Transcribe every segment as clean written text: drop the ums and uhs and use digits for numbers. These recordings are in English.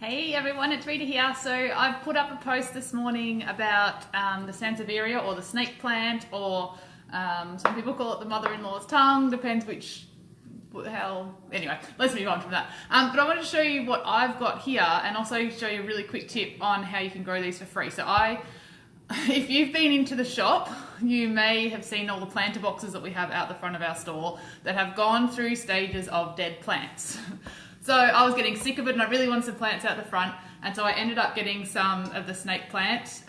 Hey everyone, it's Reeda here. So I've put up a post this morning about the Sansevieria or the snake plant, or some people call it the mother-in-law's tongue, depends anyway, let's move on from that. But I want to show you what I've got here and also show you a really quick tip on how you can grow these for free. So if you've been into the shop, you may have seen all the planter boxes that we have out the front of our store that have gone through stages of dead plants. So I was getting sick of it and I really wanted some plants out the front, and so I ended up getting some of the snake plant.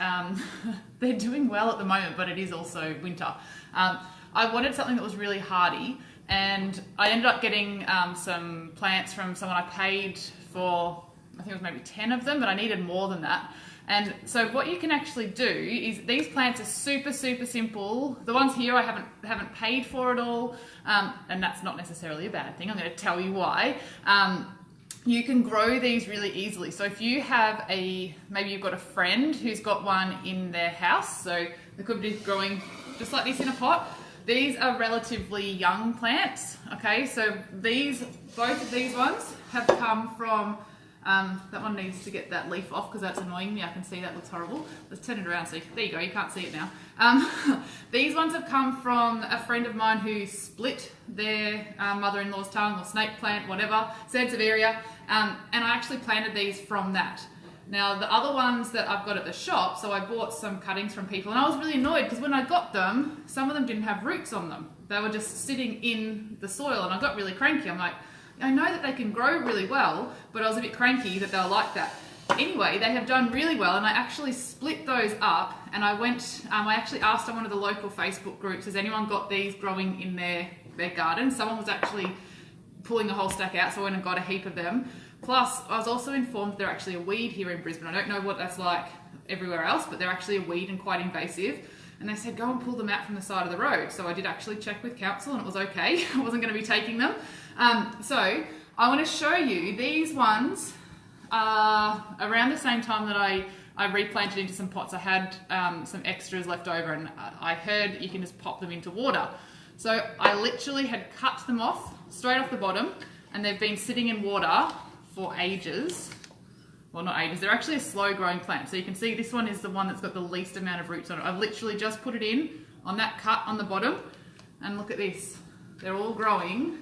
They're doing well at the moment, but it is also winter. I wanted something that was really hardy, and I ended up getting some plants from someone I paid for, I think it was maybe 10 of them, but I needed more than that. And so what you can actually do is, these plants are super simple. The ones here I haven't paid for at all, and that's not necessarily a bad thing. I'm going to tell you why. You can grow these really easily. So if you have maybe you've got a friend who's got one in their house, so they could be growing just like this in a pot. These are relatively young plants, okay? So both of these ones have come from, that one needs to get that leaf off because that's annoying me. I can see that looks horrible. Let's turn it around so there you go, you can't see it now. These ones have come from a friend of mine who split their mother-in-law's tongue or snake plant, whatever, Sansevieria, and I actually planted these from that. Now the other ones that I've got at the shop, so I bought some cuttings from people, and I was really annoyed because when I got them, some of them didn't have roots on them. They were just sitting in the soil, and I got really cranky. I'm like, I know that they can grow really well, but I was a bit cranky that they were like that. Anyway, they have done really well, and I actually split those up, and I actually asked on one of the local Facebook groups, has anyone got these growing in their garden? Someone was actually pulling a whole stack out, so I went and got a heap of them. Plus, I was also informed they're actually a weed here in Brisbane. I don't know what that's like everywhere else, but they're actually a weed and quite invasive. And they said, go and pull them out from the side of the road. So I did actually check with council and it was okay. I wasn't going to be taking them. So I want to show you, these ones are around the same time that I replanted into some pots. I had some extras left over, and I heard that you can just pop them into water. So I literally had cut them off straight off the bottom, and they've been sitting in water for ages. Well, not ages, they're actually a slow growing plant. So you can see this one is the one that's got the least amount of roots on it. I've literally just put it in on that cut on the bottom, and look at this. They're all growing,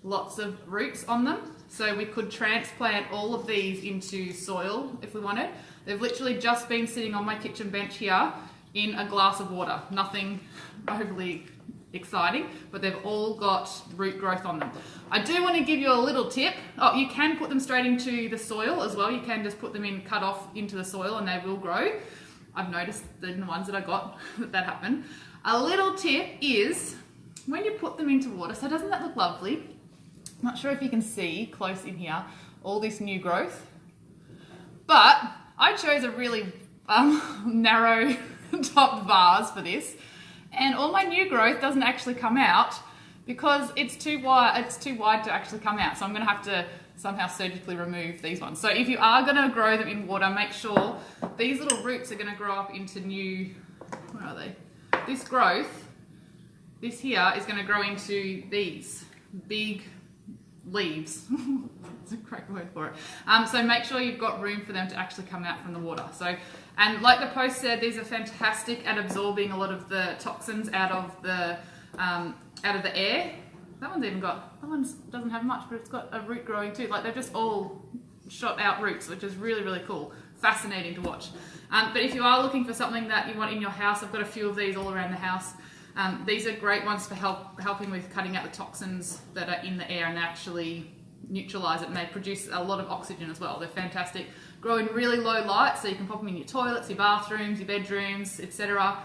lots of roots on them. So we could transplant all of these into soil if we wanted. They've literally just been sitting on my kitchen bench here in a glass of water. Nothing overly exciting, but they've all got root growth on them. I do want to give you a little tip. Oh, you can put them straight into the soil as well. You can just put them in, cut off into the soil, and they will grow. I've noticed in the ones that I got that happened. A little tip is when you put them into water, so doesn't that look lovely? I'm not sure if you can see close in here all this new growth, but I chose a really narrow topped vase for this, and all my new growth doesn't actually come out because it's too wide to actually come out. So I'm going to have to somehow surgically remove these ones. So if you are going to grow them in water, make sure these little roots are going to grow up into new, where are they? This growth, this here is going to grow into these big leaves. That's a great word for it. So make sure you've got room for them to actually come out from the water. So, and like the post said, these are fantastic at absorbing a lot of the toxins out of the air. That one doesn't have much, but it's got a root growing too. Like they've just all shot out roots, which is really cool, fascinating to watch. But if you are looking for something that you want in your house, I've got a few of these all around the house. These are great ones for helping with cutting out the toxins that are in the air, and they actually neutralize it, and they produce a lot of oxygen as well. They're fantastic. Grow in really low light, so you can pop them in your toilets, your bathrooms, your bedrooms, etc.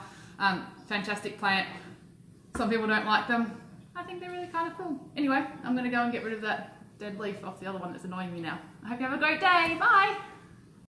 Fantastic plant. Some people don't like them. I think they're really kind of cool. Anyway, I'm going to go and get rid of that dead leaf off the other one that's annoying me now. I hope you have a great day. Bye!